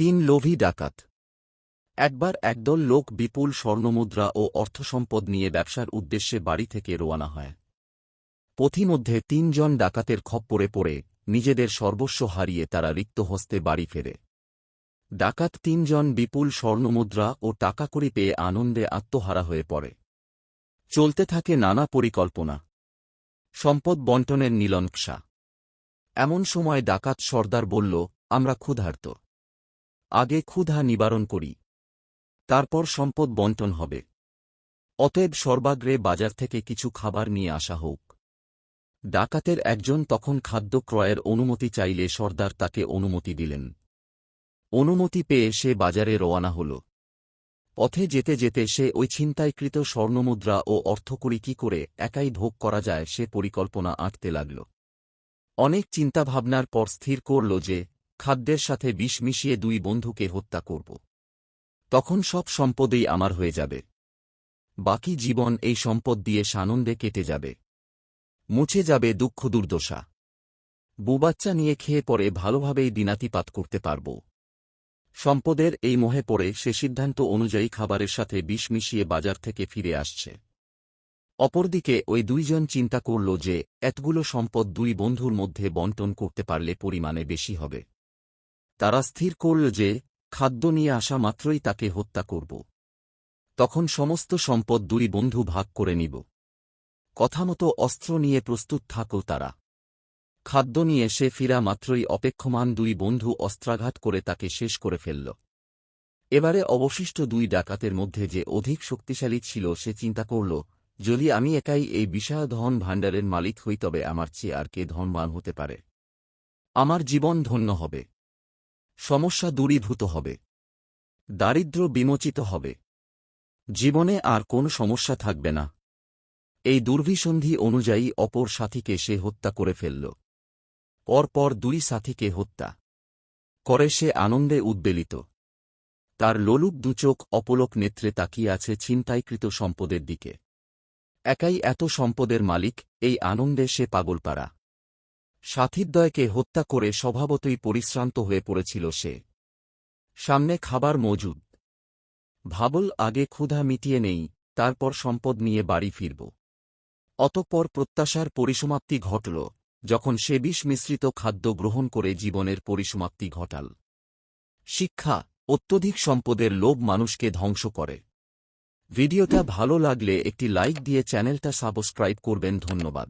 তিন লোভী ডাকাত। একবার একদল লোক বিপুল স্বর্ণমুদ্রা ও অর্থসম্পদ নিয়ে ব্যবসার উদ্দেশ্যে বাড়ি থেকে রওনা হয়। পথিমধ্যে ৩ জন ডাকাতের খপ্পরে পড়ে নিজেদের সর্বস্ব হারিয়ে তারা রিক্ত হস্তে বাড়ি ফেরে। ডাকাত ৩ জন বিপুল স্বর্ণমুদ্রা ও টাকাকড়ি পেয়ে আনন্দে আত্মহারা হয়ে পড়ে। চলতে থাকে নানা পরিকল্পনা, সম্পদ বণ্টনের নীলনকশা। এমন সময় ডাকাত সর্দার বলল, আমরা ক্ষুধার্ত, আগে ক্ষুধা নিবারণ করি, তারপর সম্পদ বণ্টন হবে। অতএব সর্বাগ্রে বাজার থেকে কিছু খাবার নিয়ে আসা হোক। ডাকাতের একজন তখন খাদ্য ক্রয়ের অনুমতি চাইলে সর্দার তাকে অনুমতি দিলেন। অনুমতি পেয়ে সে বাজারে রওয়ানা হল। পথে যেতে যেতে সে ওই ছিনতাইকৃত স্বর্ণমুদ্রা ও অর্থকড়ি কি করে একাই ভোগ করা যায় সে পরিকল্পনা আঁটতে লাগল। অনেক চিন্তাভাবনার পর স্থির করল যে খাদ্যের সাথে বিষ মিশিয়ে 2 বন্ধুকে হত্যা করব। তখন সব সম্পদই আমার হয়ে যাবে। বাকি জীবন এই সম্পদ দিয়ে সানন্দে কেটে যাবে, মুছে যাবে দুঃখ দুর্দশা। বুবাচ্চা নিয়ে খেয়ে পরে ভালোভাবেই দিনাতিপাত করতে পারব। সম্পদের এই মোহে পড়ে সে সিদ্ধান্ত অনুযায়ী খাবারের সাথে বিষ মিশিয়ে বাজার থেকে ফিরে আসছে। অপরদিকে ওই 2 জন চিন্তা করল যে এতগুলো সম্পদ 2 বন্ধুর মধ্যে বণ্টন করতে পারলে পরিমাণে বেশি হবে। তারা স্থির করল যে খাদ্য নিয়ে আসা মাত্রই তাকে হত্যা করব। তখন সমস্ত সম্পদ 2 বন্ধু ভাগ করে নিব। কথামতো অস্ত্র নিয়ে প্রস্তুত থাকল তারা। খাদ্য নিয়ে সে ফিরা মাত্রই অপেক্ষমান 2 বন্ধু অস্ত্রাঘাত করে তাকে শেষ করে ফেলল। এবারে অবশিষ্ট 2 ডাকাতের মধ্যে যে অধিক শক্তিশালী ছিল সে চিন্তা করল, যদি আমি একাই এই বিশাল ধন ভাণ্ডারের মালিক হই তবে আমার চেয়ে আর কে ধনবান হতে পারে। আমার জীবন ধন্য হবে, সমস্যা দূরীভূত হবে, দারিদ্র্য বিমোচিত হবে, জীবনে আর কোন সমস্যা থাকবে না। এই দুর্ভিসন্ধি অনুযায়ী অপর সাথীকে সে হত্যা করে ফেলল। পরপর 2 সাথীকে হত্যা করে সে আনন্দে উদ্বেলিত। তার লোলুপ দুচোখ অপলক নেত্রে তাকিয়ে আছে ছিনতাইকৃত সম্পদের দিকে। একাই এত সম্পদের মালিক, এই আনন্দে সে পাগলপাড়া। সাথীদ্বয়কে হত্যা করে স্বভাবতই পরিশ্রান্ত হয়ে পড়েছিল সে। সামনে খাবার মজুদ। ভাবল আগে ক্ষুধা মিটিয়ে নেই, তারপর সম্পদ নিয়ে বাড়ি ফিরব। অতঃপর প্রত্যাশার পরিসমাপ্তি ঘটল যখন সে বিষ মিশ্রিত খাদ্য গ্রহণ করে জীবনের পরিসমাপ্তি ঘটাল। শিক্ষা: অত্যধিক সম্পদের লোভ মানুষকে ধ্বংস করে। ভিডিওটা ভালো লাগলে একটি লাইক দিয়ে চ্যানেলটা সাবস্ক্রাইব করবেন। ধন্যবাদ।